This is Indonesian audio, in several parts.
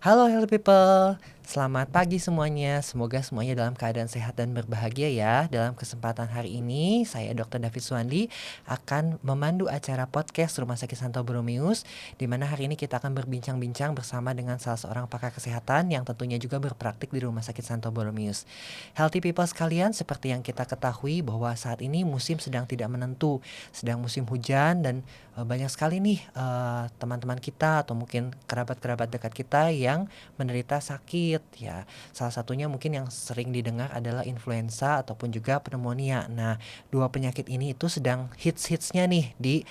Halo hello people, selamat pagi semuanya. Semoga semuanya dalam keadaan sehat dan berbahagia ya. Dalam kesempatan hari ini, saya Dr. David Suwandi akan memandu acara podcast Rumah Sakit Santo Borromeus, di mana hari ini kita akan berbincang-bincang bersama dengan salah seorang pakar kesehatan yang tentunya juga berpraktik di Rumah Sakit Santo Borromeus. Healthy people sekalian, seperti yang kita ketahui bahwa saat ini musim sedang tidak menentu, sedang musim hujan dan banyak sekali nih teman-teman kita atau mungkin kerabat-kerabat dekat kita yang menderita sakit ya. Salah satunya mungkin yang sering didengar adalah influenza ataupun juga pneumonia. Nah, dua penyakit ini itu sedang hits-hitsnya nih di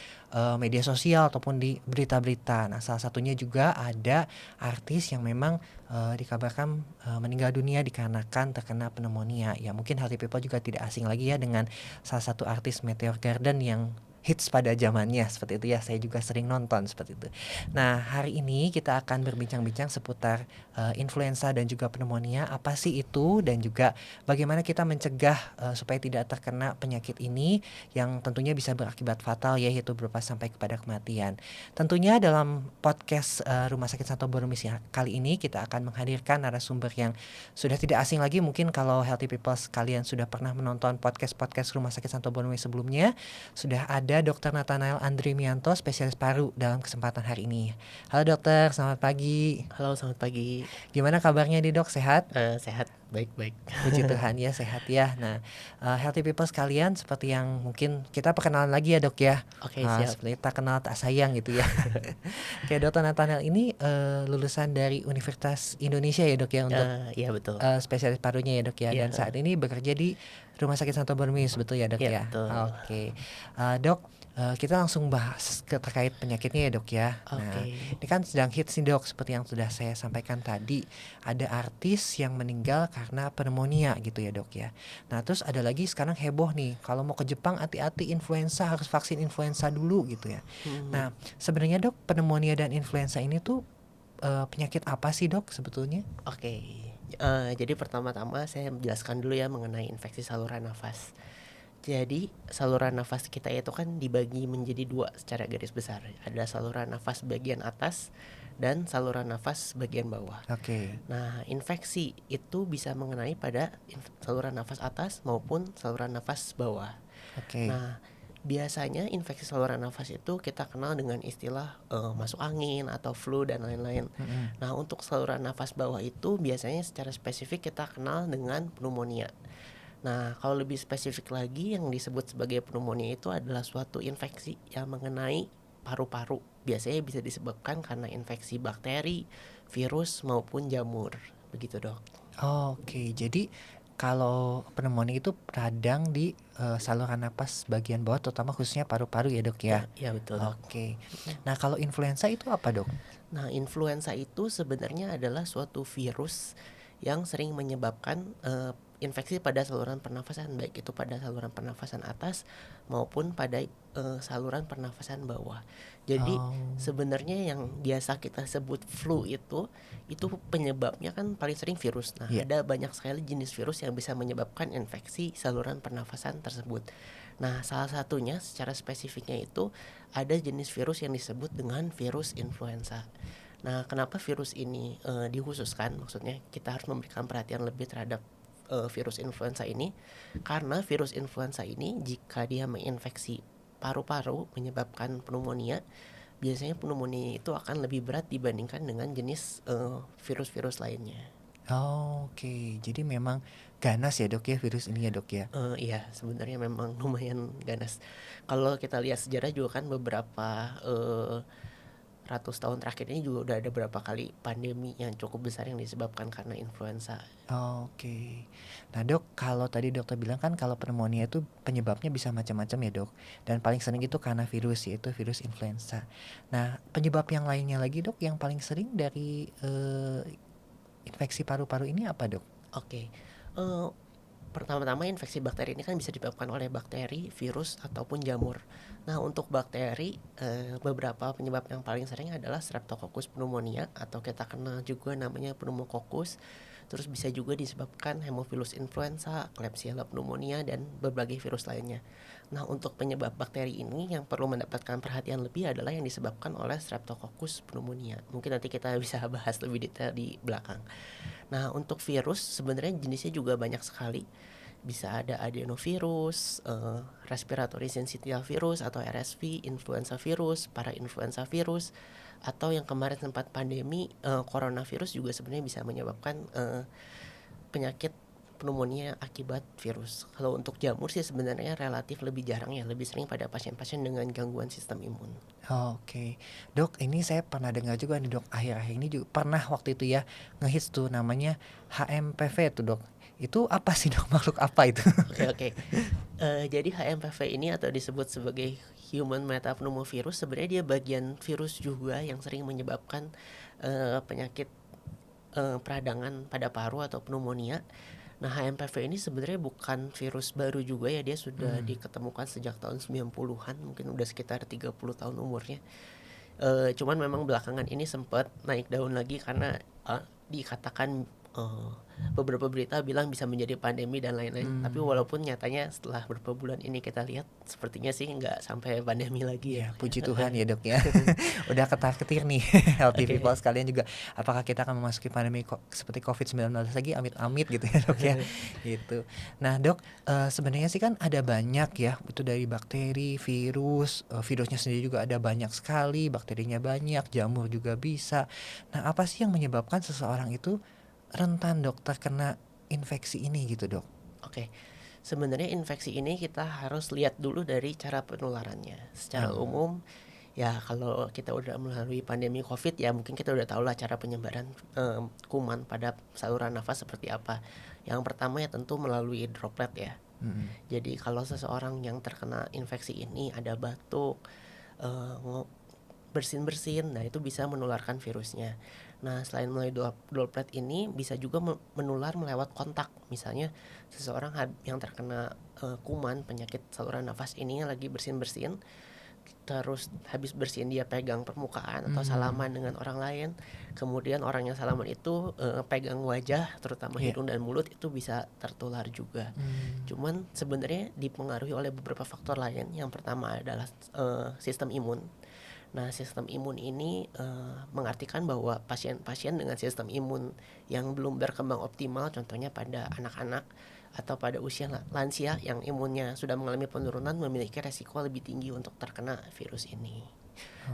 media sosial ataupun di berita-berita. Nah, salah satunya juga ada artis yang memang dikabarkan meninggal dunia dikarenakan terkena pneumonia. Ya, mungkin Healthy People juga tidak asing lagi ya dengan salah satu artis Meteor Garden yang hits pada zamannya seperti itu ya. Saya juga sering nonton seperti itu. Nah, hari ini kita akan berbincang-bincang seputar influenza dan juga pneumonia. Apa sih itu dan juga bagaimana kita mencegah supaya tidak terkena penyakit ini yang tentunya bisa berakibat fatal ya, yaitu berupa sampai kepada kematian. Tentunya dalam podcast Rumah Sakit Santo Borromeus kali ini kita akan menghadirkan narasumber yang sudah tidak asing lagi. Mungkin kalau Healthy People sekalian sudah pernah menonton podcast-podcast Rumah Sakit Santo Borromeus sebelumnya, sudah ada Dr. Nathanael Andrimianto, spesialis paru dalam kesempatan hari ini. Halo dokter, selamat pagi. Halo, selamat pagi. Gimana kabarnya nih dok, sehat? Sehat, baik-baik. Puji Tuhan ya, sehat ya. Nah, healthy people sekalian, seperti yang mungkin kita perkenalan lagi ya dok ya. Oke, siap. Seperti tak kenal tak sayang gitu ya. Kayak Dr. Nathanael ini lulusan dari Universitas Indonesia ya dok ya, untuk Iya betul. spesialis parunya ya dok ya. Iya, Dan saat ini bekerja di Rumah Sakit Santo Borromeus, betul ya dok iya ya? betul. Oke. Dok, kita langsung bahas terkait penyakitnya ya dok ya. Nah, Oke. ini kan sedang hits nih dok, seperti yang sudah saya sampaikan tadi. Ada artis yang meninggal karena pneumonia gitu ya dok ya. Nah, terus ada lagi sekarang heboh nih, kalau mau ke Jepang hati-hati influenza, harus vaksin influenza dulu gitu ya. Nah, sebenarnya dok, pneumonia dan influenza ini tuh penyakit apa sih dok sebetulnya? Oke. Jadi pertama-tama saya menjelaskan dulu ya mengenai infeksi saluran nafas. Jadi saluran nafas kita itu kan dibagi menjadi dua secara garis besar. Ada saluran nafas bagian atas dan saluran nafas bagian bawah. Oke. Nah, infeksi itu bisa mengenai pada saluran nafas atas maupun saluran nafas bawah. Oke. Nah, biasanya infeksi saluran nafas itu kita kenal dengan istilah masuk angin atau flu dan lain-lain. Nah, untuk saluran nafas bawah itu biasanya secara spesifik kita kenal dengan pneumonia. Nah, kalau lebih spesifik lagi yang disebut sebagai pneumonia itu adalah suatu infeksi yang mengenai paru-paru. Biasanya bisa disebabkan karena infeksi bakteri, virus maupun jamur. Begitu, Dok. Oke, jadi kalau pneumonia itu radang di saluran napas bagian bawah, terutama khususnya paru-paru ya dok ya? Ya, betul, Dok. Oke. Nah, kalau influenza itu apa dok? Nah, influenza itu sebenarnya adalah suatu virus yang sering menyebabkan infeksi pada saluran pernafasan, baik itu pada saluran pernafasan atas maupun pada saluran pernafasan bawah. Jadi sebenarnya yang biasa kita sebut flu itu penyebabnya kan paling sering virus. Nah, Yeah. ada banyak sekali jenis virus yang bisa menyebabkan infeksi saluran pernafasan tersebut. Nah, salah satunya secara spesifiknya itu ada jenis virus yang disebut dengan virus influenza. Nah, kenapa virus ini dikhususkan? Maksudnya kita harus memberikan perhatian lebih terhadap virus influenza ini, karena virus influenza ini jika dia menginfeksi paru-paru menyebabkan pneumonia, biasanya pneumonia itu akan lebih berat dibandingkan dengan jenis virus-virus lainnya. Oke, jadi memang ganas ya dok ya virus ini ya dok ya? Iya, sebenarnya memang lumayan ganas. Kalau kita lihat sejarah juga kan beberapa ratus tahun terakhir ini juga udah ada beberapa kali pandemi yang cukup besar yang disebabkan karena influenza. Oke. Nah dok, kalau tadi dokter bilang kan kalau pneumonia itu penyebabnya bisa macam-macam ya dok. Dan paling sering itu karena virus, yaitu virus influenza. Nah, penyebab yang lainnya lagi dok, yang paling sering dari infeksi paru-paru ini apa dok? Oke. Pertama-tama infeksi bakteri ini kan bisa disebabkan oleh bakteri, virus ataupun jamur. Nah, untuk bakteri beberapa penyebab yang paling sering adalah Streptococcus pneumonia atau kita kenal juga namanya pneumococcus. Terus bisa juga disebabkan Haemophilus influenza, Klebsiella pneumonia dan berbagai virus lainnya. Nah, untuk penyebab bakteri ini yang perlu mendapatkan perhatian lebih adalah yang disebabkan oleh Streptococcus pneumonia. Mungkin nanti kita bisa bahas lebih detail di belakang. Nah, untuk virus sebenarnya jenisnya juga banyak sekali. Bisa ada adenovirus, respiratory syncytial virus atau RSV, influenza virus, parainfluenza virus, atau yang kemarin sempat pandemi coronavirus juga sebenarnya bisa menyebabkan penyakit pneumonia akibat virus. Kalau untuk jamur sih sebenarnya relatif lebih jarang ya, lebih sering pada pasien-pasien dengan gangguan sistem imun. Oke, Dok, ini saya pernah dengar juga nih Dok, akhir-akhir ini juga pernah waktu itu ya ngehits tuh namanya HMPV tuh Dok. Itu apa sih Dok, makhluk apa itu? Oke. Jadi HMPV ini atau disebut sebagai Human Metapneumovirus sebenarnya dia bagian virus juga yang sering menyebabkan penyakit peradangan pada paru atau pneumonia. Nah, HMPV ini sebenarnya bukan virus baru juga ya, dia sudah diketemukan sejak tahun 90-an, mungkin udah sekitar 30 tahun umurnya. Cuman memang belakangan ini sempat naik daun lagi karena dikatakan beberapa berita bilang bisa menjadi pandemi dan lain-lain. Tapi walaupun nyatanya setelah beberapa bulan ini kita lihat sepertinya sih nggak sampai pandemi lagi ya. Ya, puji Tuhan ya Dok ya. Udah ketar-ketir nih healthy Oke. people sekalian juga. Apakah kita akan memasuki pandemi seperti COVID-19 lagi? Amit-amit gitu ya Dok ya. Gitu. Nah Dok, sebenarnya sih kan ada banyak ya, itu dari bakteri, virus, virusnya sendiri juga ada banyak sekali, bakterinya banyak, jamur juga bisa. Nah, apa sih yang menyebabkan seseorang itu rentan Dok terkena infeksi ini gitu Dok? Oke. Sebenarnya infeksi ini kita harus lihat dulu dari cara penularannya. Secara umum ya kalau kita udah melalui pandemi COVID ya mungkin kita udah tahu lah cara penyebaran kuman pada saluran nafas seperti apa. Yang pertama ya tentu melalui droplet ya. Jadi kalau seseorang yang terkena infeksi ini ada batuk, bersin-bersin, nah itu bisa menularkan virusnya. Nah, selain melalui droplet ini bisa juga menular melewat kontak. Misalnya seseorang yang terkena kuman penyakit saluran nafas ini lagi bersin-bersin, terus habis bersin dia pegang permukaan atau salaman dengan orang lain, kemudian orang yang salaman itu pegang wajah terutama hidung dan mulut, itu bisa tertular juga. Cuman sebenarnya dipengaruhi oleh beberapa faktor lain. Yang pertama adalah sistem imun. Nah, sistem imun ini mengartikan bahwa pasien-pasien dengan sistem imun yang belum berkembang optimal, contohnya pada anak-anak atau pada usia lansia yang imunnya sudah mengalami penurunan, memiliki resiko lebih tinggi untuk terkena virus ini.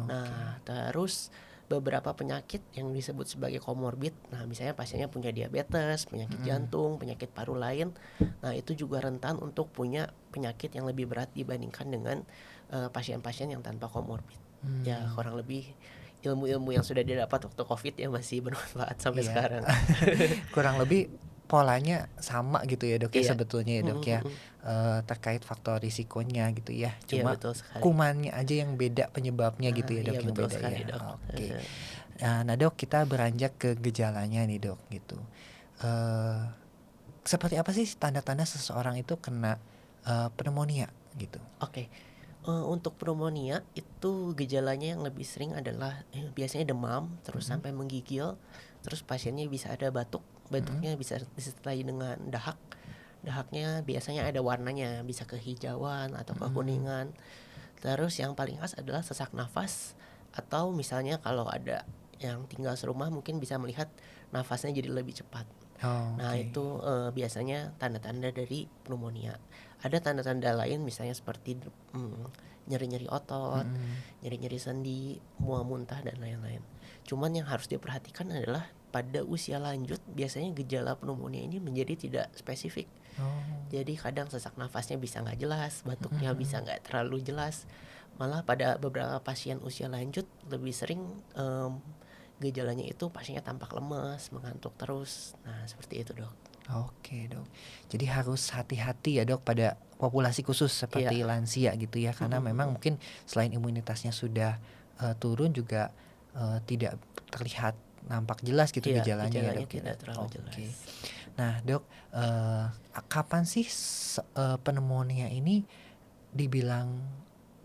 Nah, terus beberapa penyakit yang disebut sebagai komorbid, nah misalnya pasiennya punya diabetes, penyakit jantung, penyakit paru lain, nah itu juga rentan untuk punya penyakit yang lebih berat dibandingkan dengan pasien-pasien yang tanpa komorbid. Ya kurang lebih ilmu-ilmu yang sudah didapat waktu COVID ya masih bermanfaat sampai sekarang. Kurang lebih polanya sama gitu ya Dok ya, sebetulnya ya Dok ya, terkait faktor risikonya gitu ya. Cuma betul sekali. kumannya aja yang beda penyebabnya gitu ya Dok, Iya, yang betul beda sekali, ya. Dok. Oke. Nah Dok, kita beranjak ke gejalanya nih Dok gitu. Seperti apa sih tanda-tanda seseorang itu kena pneumonia gitu? Oke. Untuk pneumonia itu gejalanya yang lebih sering adalah biasanya demam, terus sampai menggigil, terus pasiennya bisa ada batuknya bisa disertai dengan dahak. Dahaknya biasanya ada warnanya, bisa kehijauan atau kekuningan. Terus yang paling khas adalah sesak nafas, atau misalnya kalau ada yang tinggal serumah mungkin bisa melihat nafasnya jadi lebih cepat. Nah, itu biasanya tanda-tanda dari pneumonia. Ada tanda-tanda lain misalnya seperti nyeri-nyeri otot, nyeri-nyeri sendi, mual muntah dan lain-lain. Cuman yang harus diperhatikan adalah pada usia lanjut biasanya gejala pneumonia ini menjadi tidak spesifik. Jadi kadang sesak nafasnya bisa nggak jelas, batuknya bisa nggak terlalu jelas. Malah pada beberapa pasien usia lanjut lebih sering gejalanya itu pasiennya tampak lemas, mengantuk terus. Nah, seperti itu, Dok. Oke Dok, jadi harus hati-hati ya Dok pada populasi khusus seperti lansia gitu ya, karena memang mungkin selain imunitasnya sudah turun juga tidak terlihat nampak jelas gitu gejalanya ya Dok. Tidak terlalu jelas. Nah Dok, kapan sih pneumonia ini dibilang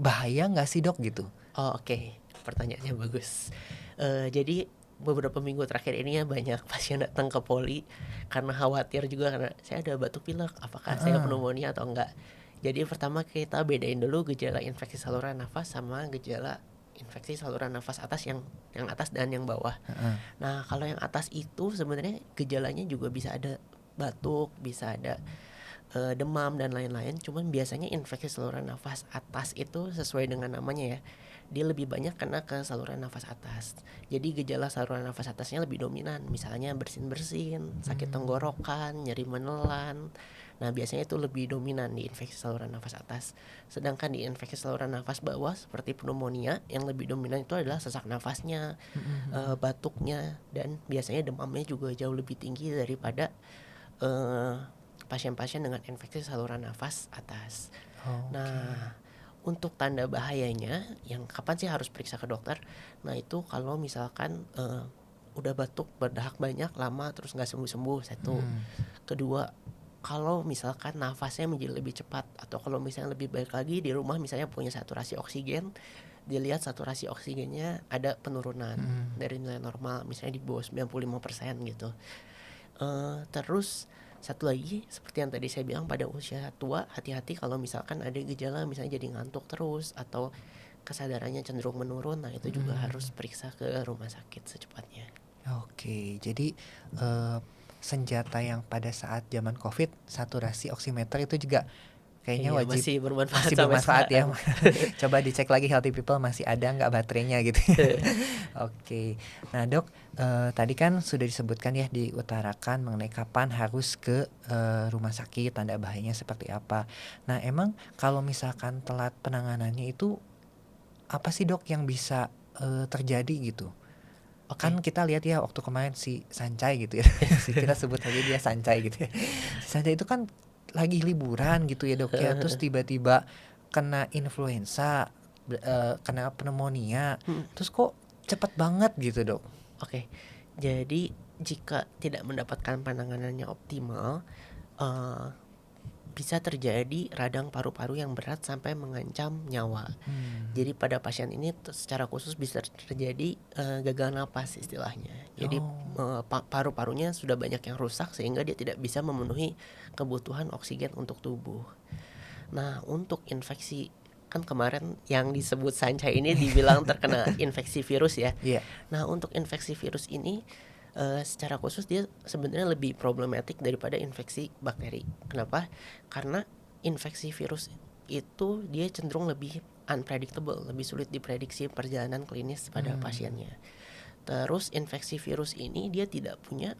bahaya nggak sih Dok gitu? Oke. Pertanyaannya bagus. Jadi beberapa minggu terakhir ini ya banyak pasien datang ke poli karena khawatir juga, karena saya ada batuk pilek, apakah saya pneumonia atau enggak. Jadi pertama kita bedain dulu gejala infeksi saluran nafas sama gejala infeksi saluran nafas atas, yang atas dan yang bawah. Heeh. Nah, kalau yang atas itu sebenarnya gejalanya juga bisa ada batuk, bisa ada demam dan lain-lain. Cuman biasanya infeksi saluran nafas atas itu sesuai dengan namanya ya, dia lebih banyak kena ke saluran nafas atas. Jadi gejala saluran nafas atasnya lebih dominan, misalnya bersin-bersin, sakit tenggorokan, nyeri menelan. Nah, biasanya itu lebih dominan di infeksi saluran nafas atas. Sedangkan di infeksi saluran nafas bawah seperti pneumonia, yang lebih dominan itu adalah sesak nafasnya, batuknya, dan biasanya demamnya juga jauh lebih tinggi daripada pasien-pasien dengan infeksi saluran nafas atas. Nah, untuk tanda bahayanya, yang kapan sih harus periksa ke dokter? Nah, itu kalau misalkan udah batuk berdahak banyak lama terus nggak sembuh-sembuh, satu. Kedua, kalau misalkan nafasnya menjadi lebih cepat, atau kalau misalnya lebih baik lagi di rumah misalnya punya saturasi oksigen, dilihat saturasi oksigennya ada penurunan dari nilai normal, misalnya di bawah 95% gitu. Terus satu lagi, seperti yang tadi saya bilang, pada usia tua hati-hati kalau misalkan ada gejala misalnya jadi ngantuk terus atau kesadarannya cenderung menurun. Nah, itu juga harus periksa ke rumah sakit secepatnya. Oke, jadi senjata yang pada saat zaman COVID, saturasi oximeter itu juga kayaknya Iya, wajib, masih bermanfaat masih sampai bermanfaat ya. sekarang. Coba dicek lagi Healthy People masih ada nggak baterainya gitu. Oke, nah dok, tadi kan sudah disebutkan ya, diutarakan mengenai kapan harus ke rumah sakit, tanda bahayanya seperti apa. Nah emang kalau misalkan telat penanganannya itu apa sih dok yang bisa terjadi gitu? Oke. Kan kita lihat ya waktu kemarin si Sancai gitu ya, kita sebut aja dia Sancai gitu ya. Si Sancai itu kan lagi liburan gitu ya dok ya, terus tiba-tiba kena influenza, kena pneumonia, terus kok cepet banget gitu dok. Oke, jadi jika tidak mendapatkan penanganannya optimal, bisa terjadi radang paru-paru yang berat sampai mengancam nyawa. Jadi pada pasien ini secara khusus bisa terjadi gagal napas istilahnya. Jadi paru-parunya sudah banyak yang rusak sehingga dia tidak bisa memenuhi kebutuhan oksigen untuk tubuh. Nah, untuk infeksi, kan kemarin yang disebut Sancai ini dibilang terkena infeksi virus ya. Iya. Nah, untuk infeksi virus ini secara khusus dia sebenarnya lebih problematik daripada infeksi bakteri. Kenapa? Karena infeksi virus itu dia cenderung lebih unpredictable, lebih sulit diprediksi perjalanan klinis pada pasiennya. Terus infeksi virus ini dia tidak punya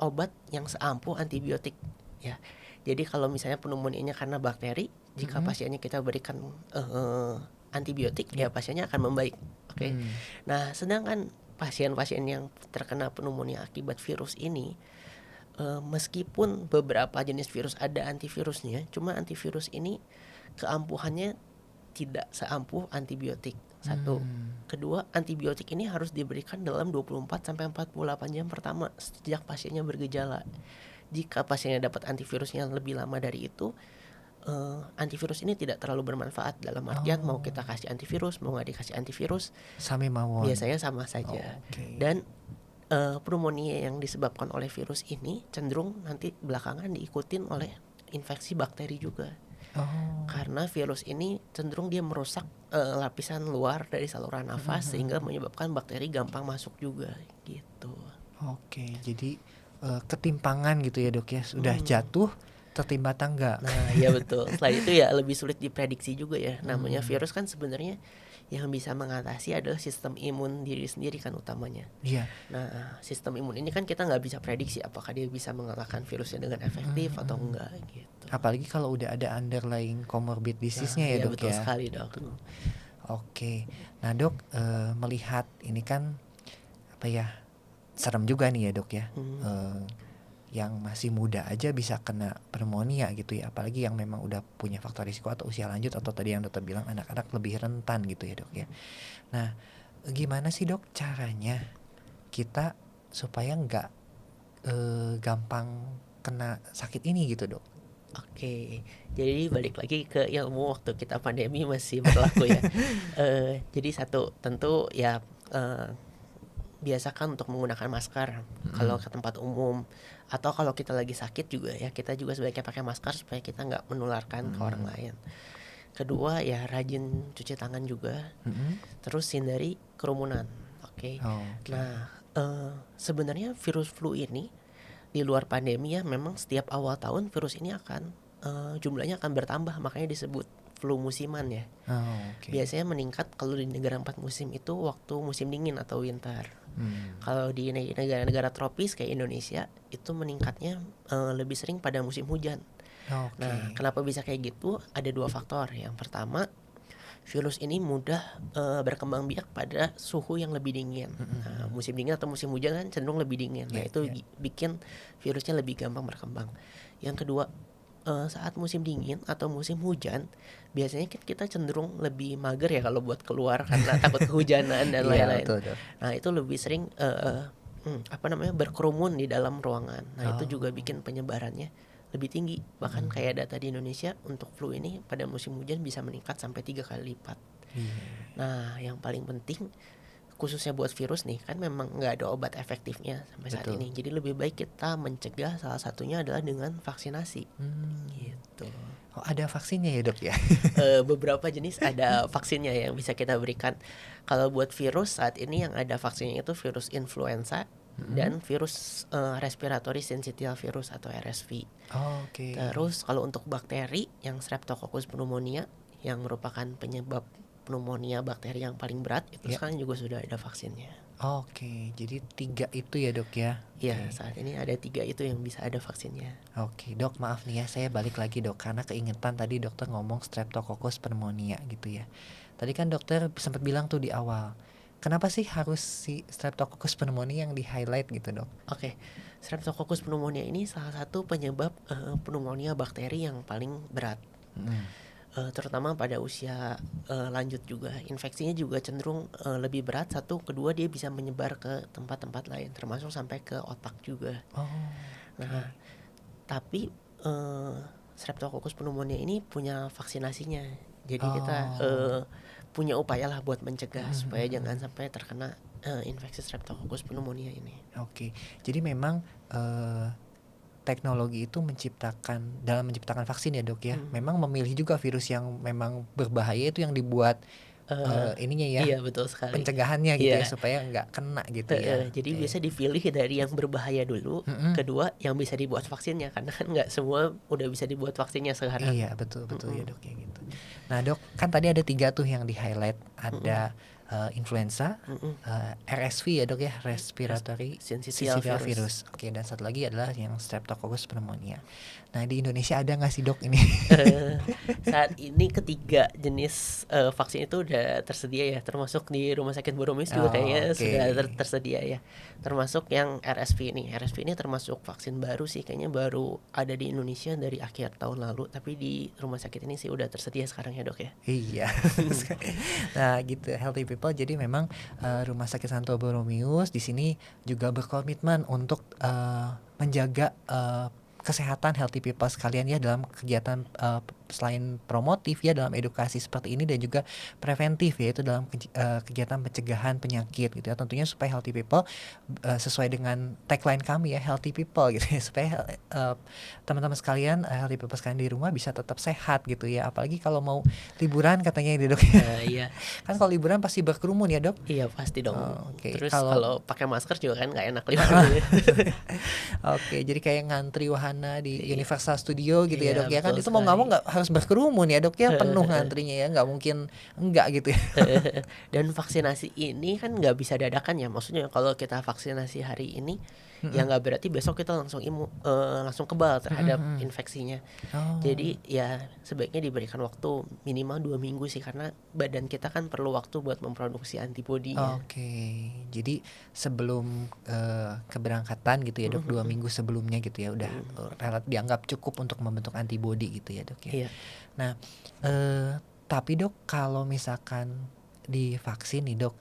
obat yang seampuh antibiotik ya. Jadi kalau misalnya pneumonia karena bakteri, jika pasiennya kita berikan antibiotik, ya pasiennya akan membaik. Oke. Nah, sedangkan pasien-pasien yang terkena pneumonia akibat virus ini, meskipun beberapa jenis virus ada antivirusnya, cuma antivirus ini keampuhannya tidak seampuh antibiotik. Satu. Kedua, antibiotik ini harus diberikan dalam 24 sampai 48 jam pertama sejak pasiennya bergejala. Jika pasiennya dapat antivirus yang lebih lama dari itu, antivirus ini tidak terlalu bermanfaat. Dalam artian mau kita kasih antivirus, mau nggak dikasih antivirus, Sami mawon. biasanya sama saja. Dan pneumonia yang disebabkan oleh virus ini cenderung nanti belakangan diikutin oleh infeksi bakteri juga. Karena virus ini cenderung dia merusak lapisan luar dari saluran nafas sehingga menyebabkan bakteri gampang masuk juga gitu. Oke, jadi ketimpangan gitu ya dok ya, sudah jatuh tertimpa tangga. Nah, iya betul. Selain itu ya lebih sulit diprediksi juga ya. Namanya virus kan sebenarnya yang bisa mengatasi adalah sistem imun diri sendiri kan utamanya. Iya. Nah, sistem imun ini kan kita nggak bisa prediksi apakah dia bisa mengalahkan virusnya dengan efektif atau enggak gitu. Apalagi kalau udah ada underlying comorbid disease-nya ya dok betul ya. sekali dok. Oke, nah dok, melihat ini kan apa ya, serem juga nih ya dok ya. Yang masih muda aja bisa kena pneumonia gitu ya, apalagi yang memang udah punya faktor risiko atau usia lanjut, atau tadi yang dokter bilang anak-anak lebih rentan gitu ya dok ya. Nah, gimana sih dok caranya kita supaya nggak gampang kena sakit ini gitu dok? Oke, jadi balik lagi ke ilmu waktu kita pandemi masih berlaku ya. Jadi satu, tentu ya biasakan untuk menggunakan masker kalau ke tempat umum, atau kalau kita lagi sakit juga ya kita juga sebaiknya pakai masker supaya kita nggak menularkan ke orang lain. Kedua ya rajin cuci tangan juga, terus hindari kerumunan. Oke. Nah sebenarnya virus flu ini di luar pandemi ya memang setiap awal tahun virus ini akan jumlahnya akan bertambah, makanya disebut flu musiman ya. Biasanya meningkat kalau di negara 4 musim itu waktu musim dingin atau winter. Kalau di negara-negara tropis kayak Indonesia itu meningkatnya lebih sering pada musim hujan. Nah, kenapa bisa kayak gitu? Ada 2 faktor. Yang pertama, virus ini mudah berkembang biak pada suhu yang lebih dingin. Nah, musim dingin atau musim hujan kan cenderung lebih dingin. Nah, itu bikin virusnya lebih gampang berkembang. Yang kedua, saat musim dingin atau musim hujan, biasanya kita cenderung lebih mager ya kalau buat keluar karena takut kehujanan dan lain-lain. Nah, itu lebih sering berkerumun di dalam ruangan. Nah, itu juga bikin penyebarannya lebih tinggi. Bahkan kayak data di Indonesia untuk flu ini pada musim hujan bisa meningkat sampai 3 kali lipat. Nah, yang paling penting khususnya buat virus nih kan memang nggak ada obat efektifnya sampai saat ini. Jadi lebih baik kita mencegah, salah satunya adalah dengan vaksinasi. Gitu. Oh, ada vaksinnya ya dok ya? Beberapa jenis ada vaksinnya yang bisa kita berikan. Kalau buat virus saat ini yang ada vaksinnya itu virus influenza dan virus respiratory syncytial virus atau RSV. Terus kalau untuk bakteri yang Streptococcus pneumonia yang merupakan penyebab pneumonia bakteri yang paling berat itu sekarang juga sudah ada vaksinnya. Jadi 3 itu ya dok ya? Iya, saat ini ada 3 itu yang bisa ada vaksinnya. Dok, maaf nih ya, saya balik lagi dok karena keingetan tadi dokter ngomong Streptococcus pneumonia gitu ya. Tadi kan dokter sempat bilang tuh di awal, kenapa sih harus si Streptococcus pneumonia yang di highlight gitu dok? Streptococcus pneumonia ini salah satu penyebab pneumonia bakteri yang paling berat. Terutama pada usia lanjut juga. Infeksinya juga cenderung lebih berat. Satu, kedua dia bisa menyebar ke tempat-tempat lain, termasuk sampai ke otak juga. Nah, tapi Streptococcus pneumonia ini punya vaksinasinya. Jadi kita punya upaya lah buat mencegah supaya jangan sampai terkena infeksi Streptococcus pneumonia ini. Jadi memang teknologi itu dalam menciptakan vaksin ya dok ya, memang memilih juga virus yang memang berbahaya itu yang dibuat ininya ya, iya betul sekali, pencegahannya gitu ya supaya nggak kena gitu ya. Jadi biasa dipilih dari yang berbahaya dulu, kedua yang bisa dibuat vaksinnya, karena kan nggak semua udah bisa dibuat vaksinnya sekarang. Iya betul ya dok ya gitu. Nah dok, kan tadi ada 3 tuh yang di highlight, ada influenza, RSV ya dok ya, respiratory syncytial virus. Dan satu lagi adalah yang Streptococcus pneumonia. Nah di Indonesia ada nggak sih dok ini? Saat ini ketiga jenis vaksin itu udah tersedia ya, termasuk di Rumah Sakit Boromis juga kayaknya sudah tersedia ya. Termasuk yang RSV ini. RSV ini termasuk vaksin baru sih, kayaknya baru ada di Indonesia dari akhir tahun lalu, tapi di rumah sakit ini sih udah tersedia sekarang ya dok ya. Iya. Nah gitu, healthy people. Jadi memang Rumah Sakit Santo Boromius di sini juga berkomitmen untuk menjaga kesehatan healthy people sekalian ya dalam kegiatan selain promotif ya dalam edukasi seperti ini dan juga preventif ya itu dalam kegiatan pencegahan penyakit gitu ya, tentunya supaya healthy people sesuai dengan tagline kami ya, healthy people gitu ya, supaya teman-teman sekalian, healthy people sekalian di rumah bisa tetap sehat gitu ya, apalagi kalau mau liburan katanya ya dok ya. Iya. Kan kalau liburan pasti berkerumun ya dok? Iya pasti dong. Terus kalau pakai masker juga kan nggak enak liburan. Jadi kayak ngantri wahana di Universal Studio gitu ya dok ya, kan itu mau sekali. nggak mau nggak harus berkerumun ya dok ya, penuh ngantrinya ya, nggak mungkin enggak gitu ya. Dan vaksinasi ini kan nggak bisa dadakan ya, maksudnya kalau kita vaksinasi hari ini ya nggak berarti besok kita langsung langsung kebal terhadap infeksinya. Jadi ya sebaiknya diberikan waktu minimal 2 minggu sih, karena badan kita kan perlu waktu buat memproduksi antibodinya. Jadi sebelum keberangkatan gitu ya dok, 2 minggu sebelumnya gitu ya udah relatif dianggap cukup untuk membentuk antibodi gitu ya dok ya. Nah tapi dok kalau misalkan divaksin nih dok,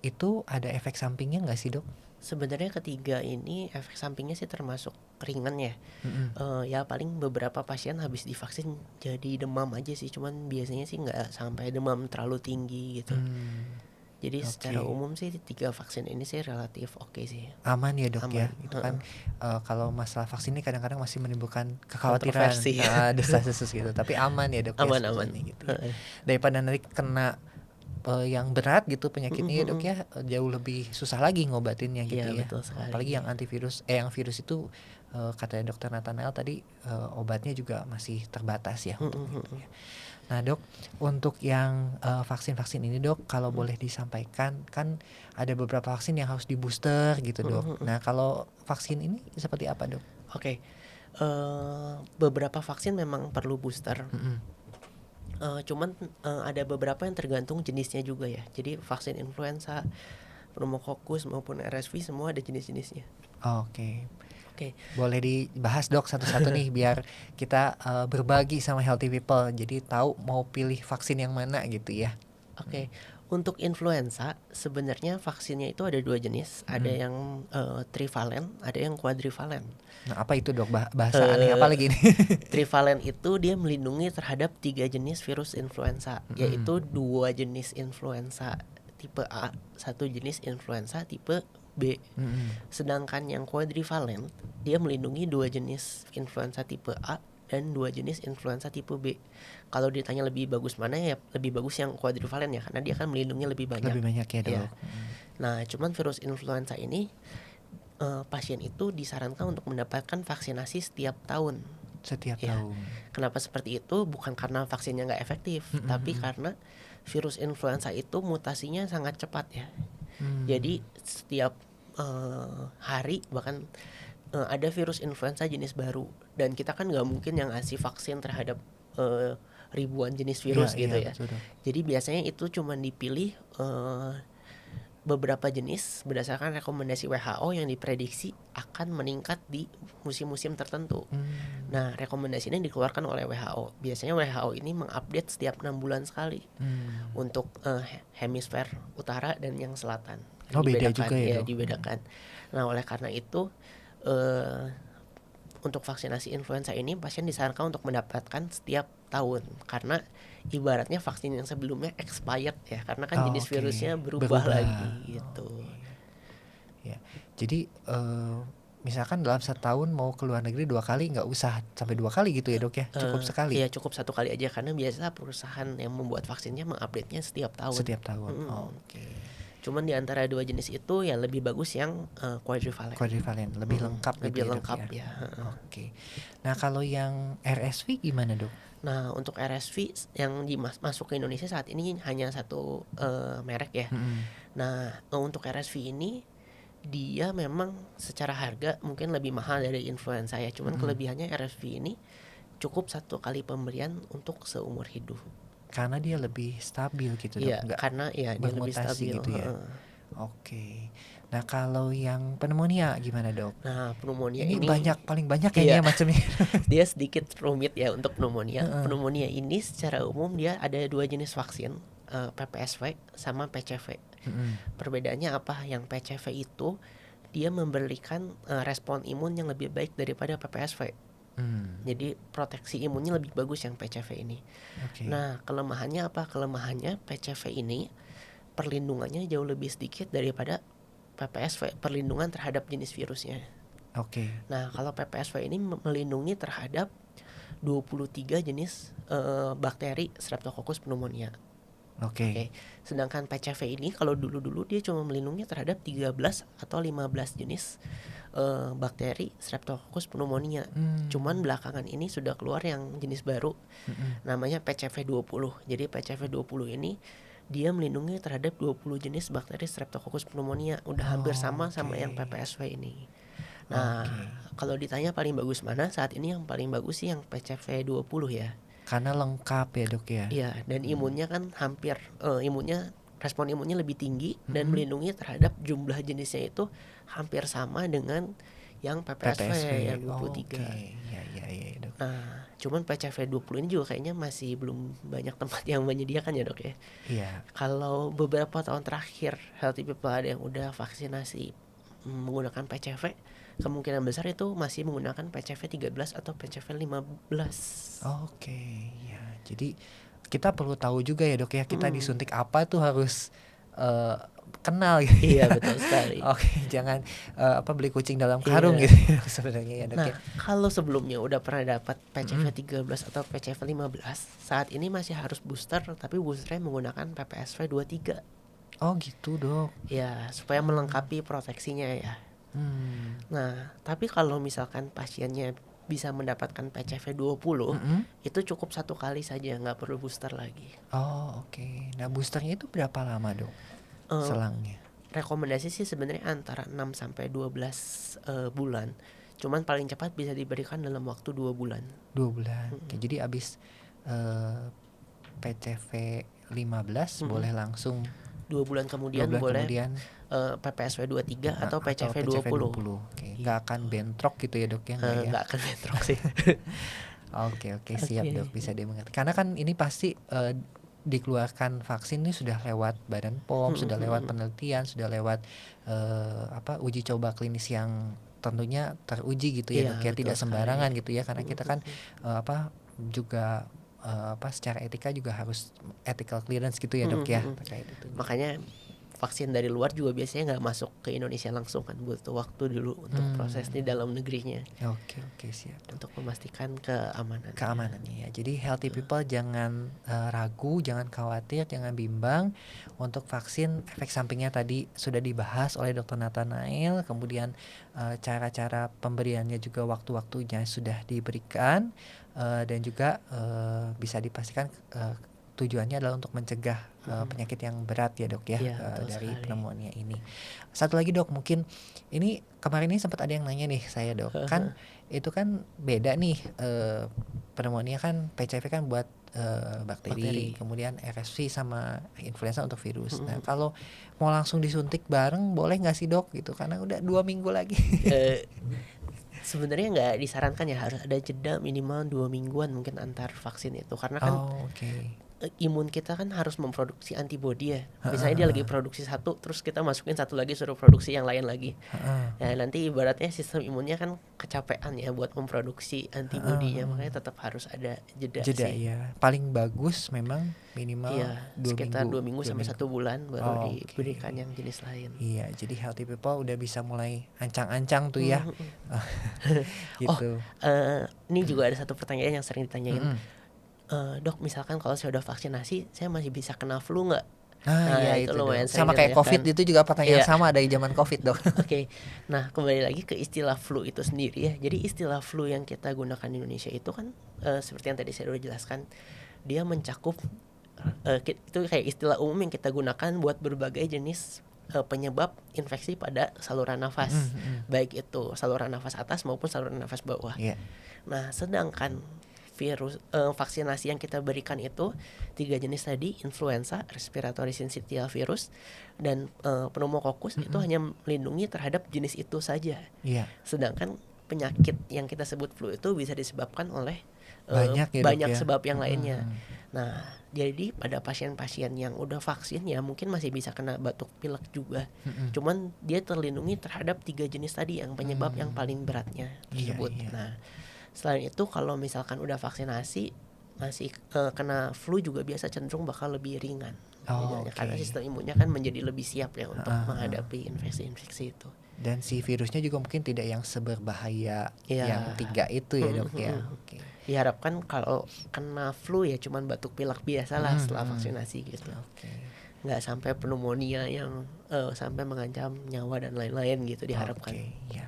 itu ada efek sampingnya nggak sih dok? Sebenarnya ketiga ini efek sampingnya sih termasuk ringan ya. Ya paling beberapa pasien habis divaksin jadi demam aja sih, cuman biasanya sih nggak sampai demam terlalu tinggi gitu. Jadi secara Oke. umum sih 3 vaksin ini sih relatif oke sih. Aman ya Dok ya, Aman, itu kan heeh. kalau masalah vaksin ini kadang-kadang masih menimbulkan kekhawatiran, Kontroversi. desas-desus gitu, tapi aman ya Dok ya Aman aman, sebetulnya gitu ya. heeh. Daripada nanti kena yang berat gitu Mhm penyakitnya ya Dok mhm. ya, jauh lebih susah lagi ngobatinnya gitu Iya ya. betul sekali. Apalagi yang antivirus yang virus itu kata Dokter Nathanael tadi obatnya juga masih terbatas ya Mhm untuk itu mhm. ya. Nah Dok, untuk yang vaksin-vaksin ini Dok, kalau Mhm. boleh disampaikan kan ada beberapa vaksin yang harus di-booster gitu Mhm Dok. mhm. Nah kalau vaksin ini seperti apa Dok? Oke, beberapa vaksin memang perlu booster, Mhm. cuman, ada beberapa yang tergantung jenisnya juga ya. Jadi vaksin influenza, pneumokokus maupun RSV semua ada jenis-jenisnya. Oke. Oke. Boleh dibahas Dok satu-satu nih biar kita berbagi sama healthy people, jadi tahu mau pilih vaksin yang mana gitu ya. Oke, untuk influenza sebenarnya vaksinnya itu ada 2 jenis, ada Mhm. yang, trivalen, ada yang kuadrivalen. Nah apa itu Dok? Bahasa aneh apa lagi nih? Trivalen itu dia melindungi terhadap 3 jenis virus influenza, Mhm. yaitu 2 jenis influenza tipe A, 1 jenis influenza tipe B. Mhm. Sedangkan yang kuadrivalen, dia melindungi 2 jenis influenza tipe A dan 2 jenis influenza tipe B. Kalau ditanya lebih bagus mana, ya lebih bagus yang kuadrivalen ya, karena dia kan melindungi lebih banyak. Lebih banyak ya Iya. Dok. Nah, cuman virus influenza ini, pasien itu disarankan untuk mendapatkan vaksinasi setiap tahun. Setiap Ya, tahun. kenapa seperti itu? Bukan karena vaksinnya nggak efektif, Mhm tapi mhm. karena virus influenza itu mutasinya sangat cepat ya. Mmm. Jadi setiap hari bahkan ada virus influenza jenis baru, dan kita kan nggak mungkin yang ngasih vaksin terhadap ribuan jenis Iya virus iya gitu ya. betul Dok. Jadi biasanya itu cuma dipilih beberapa jenis berdasarkan rekomendasi WHO yang diprediksi akan meningkat di musim-musim tertentu. Mmm. Nah, rekomendasi ini dikeluarkan oleh WHO. Biasanya WHO ini mengupdate setiap 6 bulan sekali Mmm. untuk hemisfer utara dan yang selatan. Oh beda Dibedakan, juga ya ya Dok? dibedakan. Nah, oleh karena itu eh, untuk vaksinasi influenza ini pasien disarankan untuk mendapatkan setiap tahun, karena ibaratnya vaksin yang sebelumnya expired ya, karena kan Oh jenis oke, virusnya berubah berubah. lagi Oh gitu. iya. Ya, jadi misalkan dalam setahun mau ke luar negeri 2 kali nggak usah sampai 2 kali gitu ya Dok ya? Cukup sekali? Ya cukup 1 kali aja, karena biasa perusahaan yang membuat vaksinnya mengupdate-nya setiap tahun. Setiap tahun? Mhm. Oke. Cuman di antara 2 jenis itu ya lebih bagus yang quadrivalent. Quadrivalent, lebih lengkap gitu Lebih ya Dok lengkap ya? ya, heeh. Oke. Nah kalau yang RSV gimana Dok? Nah, untuk RSV yang masuk ke Indonesia saat ini hanya 1 merek ya. Mhm. Nah, untuk RSV ini dia memang secara harga mungkin lebih mahal dari influenza ya. Cuman Mhm. kelebihannya RSV ini cukup 1 kali pemberian untuk seumur hidup. Karena dia lebih stabil gitu Dok, Iya, nggak karena ya dia lebih bermutasi stabil, gitu ya? heeh. Oke. Nah kalau yang pneumonia gimana Dok? Nah, pneumonia Ini ini paling banyak iya, kayaknya macamnya. dia sedikit rumit ya untuk pneumonia. Heeh. Pneumonia ini secara umum dia ada 2 jenis vaksin, PPSV sama PCV. Mhm. Perbedaannya apa? Yang PCV itu dia memberikan respon imun yang lebih baik daripada PPSV. Mmm. Jadi proteksi imunnya lebih bagus yang PCV ini. Oke. Nah, kelemahannya apa? Kelemahannya PCV ini perlindungannya jauh lebih sedikit daripada PPSV, perlindungan terhadap jenis virusnya. Oke. Nah, kalau PPSV ini melindungi terhadap 23 jenis bakteri Streptococcus pneumonia. Oke. Oke. Sedangkan PCV ini kalau dulu-dulu dia cuma melindungi terhadap 13 atau 15 jenis bakteri Streptococcus pneumonia. Cuman belakangan ini sudah keluar yang jenis baru, Mhm. namanya PCV20. Jadi PCV20 ini dia melindungi terhadap 20 jenis bakteri Streptococcus pneumonia. Udah hampir sama yang Oke. PPSV ini. Nah, Oke. kalau ditanya paling bagus mana, saat ini yang paling bagus sih yang PCV20 ya. Karena lengkap ya Dok ya? Iya, dan imunnya kan hampir respon imunnya lebih tinggi dan Mhm. melindungi terhadap jumlah jenisnya itu hampir sama dengan yang PPSV PPSV. yang 23. Oke. Ya ya ya Dok. Nah, cuman PCV20 ini juga kayaknya masih belum banyak tempat yang menyediakan ya Dok ya. Iya. Kalau beberapa tahun terakhir healthy people ada yang udah vaksinasi menggunakan PCV, kemungkinan besar itu masih menggunakan PCV13 atau PCV15. Oke. Ya, jadi kita perlu tahu juga ya Dok ya, kita Mhm. disuntik apa tuh harus kenal gitu Iya ya. betul sekali. Oke, jangan beli kucing dalam karung Iya. gitu ya sebenarnya ya Dok Nah, ya. kalau sebelumnya udah pernah dapat Mm-mm. PCV 13 atau PCV 15, saat ini masih harus booster, tapi boosternya menggunakan PPSV 23. Oh gitu Dok. Ya, supaya Hmm. melengkapi proteksinya ya. Hmm. Nah, tapi kalau misalkan pasiennya bisa mendapatkan PCV 20, Mm-mm. itu cukup satu kali saja, nggak perlu booster lagi. Oh oke. Nah boosternya itu berapa lama Dok Eh, selangnya? Rekomendasi sih sebenarnya antara 6 sampai 12 bulan. Cuman paling cepat bisa diberikan dalam waktu 2 bulan. 2 bulan. Oke, Mm-mm. jadi abis PCV 15 Mm-mm. boleh langsung 2 bulan 2 kemudian bulan boleh kemudian PPSW 23 atau atau PCV PCV 20. 20. Oke, nggak akan Gitu. bentrok gitu ya Dok ya, nggak ya? Nggak akan bentrok sih. Oke siap Dok, Oke. bisa dimengerti. Karena kan ini pasti dikeluarkan vaksin ini sudah lewat Badan POM, sudah lewat penelitian, sudah lewat uji coba klinis yang tentunya teruji gitu ya Iya Dok ya, betul tidak sekali. sembarangan gitu ya, karena kita kan juga secara etika juga harus ethical clearance gitu ya Dok ya terkait itu. Makanya vaksin dari luar juga biasanya nggak masuk ke Indonesia langsung kan, butuh waktu dulu untuk proses di dalam negerinya Oke siap Dok. untuk memastikan keamanannya. Keamanannya ya. Jadi healthy people jangan ragu, jangan khawatir, jangan bimbang untuk vaksin. Efek sampingnya tadi sudah dibahas oleh Dr. Nathanael, kemudian cara-cara pemberiannya juga waktu-waktunya sudah diberikan, dan juga bisa dipastikan tujuannya adalah untuk mencegah penyakit yang berat ya Dok ya, Iya betul dari sekali. pneumonia ini. Satu lagi Dok, mungkin ini kemarin ini sempat ada yang nanya nih saya Dok, kan itu kan beda nih, pneumonia kan PCV kan buat bakteri, kemudian RSV sama influenza untuk virus. Nah kalau mau langsung disuntik bareng boleh nggak sih Dok gitu, karena udah 2 minggu lagi. Sebenarnya nggak disarankan ya, harus ada jeda minimal 2 mingguan mungkin antar vaksin itu, karena kan Oke. imun kita kan harus memproduksi antibodi ya. Misalnya dia lagi produksi satu, terus kita masukin satu lagi suruh produksi yang lain lagi. Ya nanti ibaratnya sistem imunnya kan kecapean ya buat memproduksi antibodinya, makanya tetap harus ada jeda Jeda sih. ya. Paling bagus memang minimal Iya, 2 sekitar minggu. 2 minggu sampai 1 bulan baru diberikan Oke. yang jenis lain. Iya, jadi healthy people udah bisa mulai ancang-ancang tuh ya. Oh, Gitu. ini juga ada satu pertanyaan yang sering ditanyain. Dok, misalkan kalau saya udah vaksinasi, saya masih bisa kena flu nggak? Nah, Nah, iya itu itu lumayan Dok. sering Sama kayak COVID ditanyakan. itu juga pertanyaan Iya. sama dari zaman COVID Dok. Oke, nah kembali lagi ke istilah flu itu sendiri ya. Jadi istilah flu yang kita gunakan di Indonesia itu kan seperti yang tadi saya udah jelaskan, dia mencakup itu kayak istilah umum yang kita gunakan buat berbagai jenis penyebab infeksi pada saluran nafas, baik itu saluran nafas atas maupun saluran nafas bawah. Iya. Nah, sedangkan virus vaksinasi yang kita berikan itu 3 jenis tadi, influenza, respiratory syncytial virus, dan pneumococcus itu hanya melindungi terhadap jenis itu saja. Iya. Sedangkan penyakit yang kita sebut flu itu bisa disebabkan oleh Banyak ya Dok banyak ya. sebab yang lainnya. Nah, jadi pada pasien-pasien yang udah vaksin ya mungkin masih bisa kena batuk pilek juga. Cuman dia terlindungi terhadap 3 jenis tadi yang penyebab yang paling beratnya tersebut. Iya. Nah, selain itu kalau misalkan udah vaksinasi masih kena flu juga biasa cenderung bakal lebih ringan. Oke. Karena sistem imunnya kan menjadi lebih siap ya untuk menghadapi infeksi-infeksi itu. Dan si virusnya juga mungkin tidak yang seberbahaya yang 3 itu ya Dok ya. Oke. Diharapkan kalau kena flu ya cuman batuk pilek biasa lah setelah vaksinasi gitu. Oke. Nggak sampai pneumonia yang sampai mengancam nyawa dan lain-lain gitu diharapkan. Oke, ya.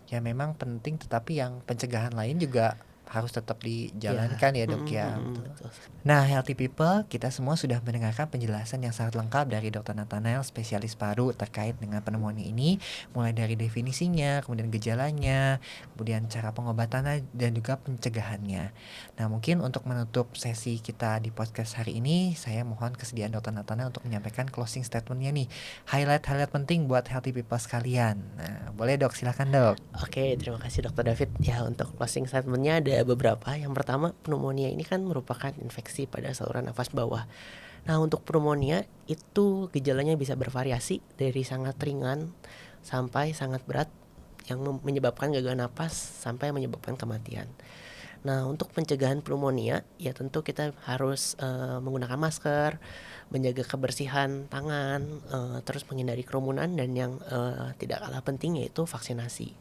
Ya memang penting, tetapi yang pencegahan lain juga harus tetap dijalankan ya Dok ya. Betul. Nah healthy people, kita semua sudah mendengarkan penjelasan yang sangat lengkap dari Dr. Nathanael, spesialis paru terkait dengan pneumonia ini, mulai dari definisinya, kemudian gejalanya, kemudian cara pengobatannya dan juga pencegahannya. Nah mungkin untuk menutup sesi kita di podcast hari ini, saya mohon kesediaan Dr. Nathanael untuk menyampaikan closing statementnya nih, highlight penting buat healthy people sekalian. Nah boleh Dok, silakan Dok. Oke, terima kasih Dr. David. Ya, untuk closing statementnya ada beberapa. Yang pertama, pneumonia ini kan merupakan infeksi pada saluran nafas bawah. Nah, untuk pneumonia itu gejalanya bisa bervariasi dari sangat ringan sampai sangat berat yang menyebabkan gagal napas sampai menyebabkan kematian. Nah, untuk pencegahan pneumonia, ya tentu kita harus menggunakan masker, menjaga kebersihan tangan, terus menghindari kerumunan, dan yang tidak kalah penting yaitu vaksinasi.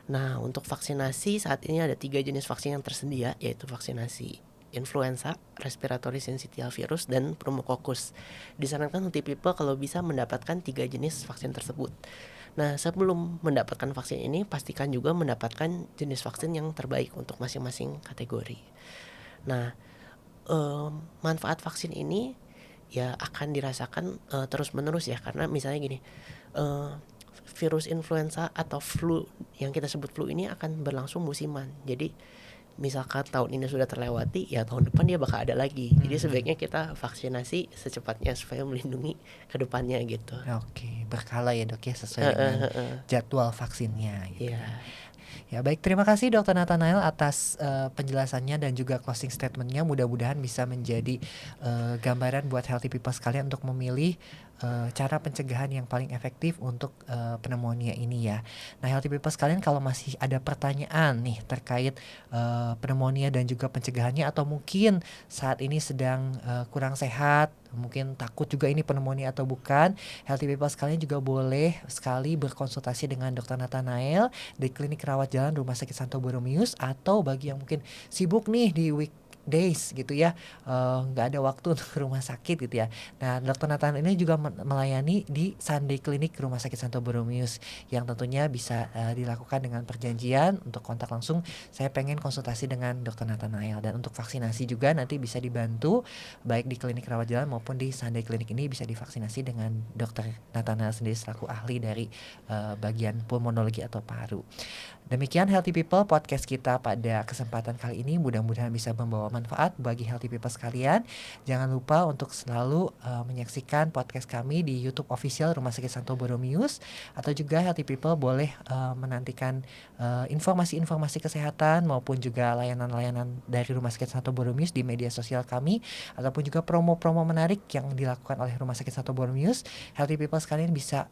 Nah, untuk vaksinasi saat ini ada 3 jenis vaksin yang tersedia, yaitu vaksinasi influenza, respiratory syncytial virus, dan pneumococcus. Disarankan untuk people kalau bisa mendapatkan 3 jenis vaksin tersebut. Nah, sebelum mendapatkan vaksin ini, pastikan juga mendapatkan jenis vaksin yang terbaik untuk masing-masing kategori. Nah, manfaat vaksin ini ya akan dirasakan terus-menerus ya, karena misalnya gini, virus influenza atau flu yang kita sebut flu ini akan berlangsung musiman. Jadi misalkan tahun ini sudah terlewati, ya tahun depan dia bakal ada lagi. Jadi sebaiknya kita vaksinasi secepatnya supaya melindungi ke depannya gitu. Oke, berkala ya dok ya, sesuai dengan jadwal vaksinnya gitu Iya. kan. Ya baik, terima kasih Dr. Nathanael atas penjelasannya dan juga closing statementnya. Mudah-mudahan bisa menjadi gambaran buat healthy people sekalian untuk memilih cara pencegahan yang paling efektif untuk pneumonia ini ya. Nah healthy people sekalian, kalau masih ada pertanyaan nih terkait pneumonia dan juga pencegahannya, atau mungkin saat ini sedang kurang sehat, mungkin takut juga ini pneumonia atau bukan, healthy people sekalian juga boleh sekali berkonsultasi dengan Dr. Nathanael di Klinik Rawat Jalan Rumah Sakit Santo Borromeus, atau bagi yang mungkin sibuk nih di weekdays gitu ya, nggak ada waktu untuk ke rumah sakit gitu ya. Nah, Dr. Nathanael ini juga melayani di Sunday Clinic Rumah Sakit Santo Borromeus, yang tentunya bisa dilakukan dengan perjanjian untuk kontak langsung. Saya pengen konsultasi dengan Dr. Nathanael, dan untuk vaksinasi juga nanti bisa dibantu baik di Klinik Rawat Jalan maupun di Sunday Clinic ini bisa divaksinasi dengan Dr. Nathanael sendiri selaku ahli dari bagian pulmonologi atau paru. Demikian Healthy People podcast kita pada kesempatan kali ini, mudah-mudahan bisa membawa manfaat bagi Healthy People sekalian. Jangan lupa untuk selalu menyaksikan podcast kami di YouTube official Rumah Sakit Santo Borromeus, atau juga Healthy People boleh menantikan informasi-informasi kesehatan maupun juga layanan-layanan dari Rumah Sakit Santo Borromeus di media sosial kami, ataupun juga promo-promo menarik yang dilakukan oleh Rumah Sakit Santo Borromeus. Healthy People sekalian bisa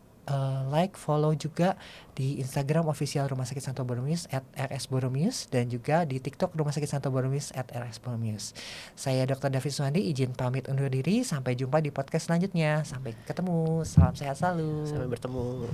like, follow juga di Instagram official Rumah Sakit Santo Borromeus @rsborromeus, dan juga di TikTok Rumah Sakit Santo Borromeus @rsborromeus. Saya Dr. David Suwandi izin pamit undur diri, sampai jumpa di podcast selanjutnya. Sampai ketemu, salam sehat selalu. Sampai bertemu.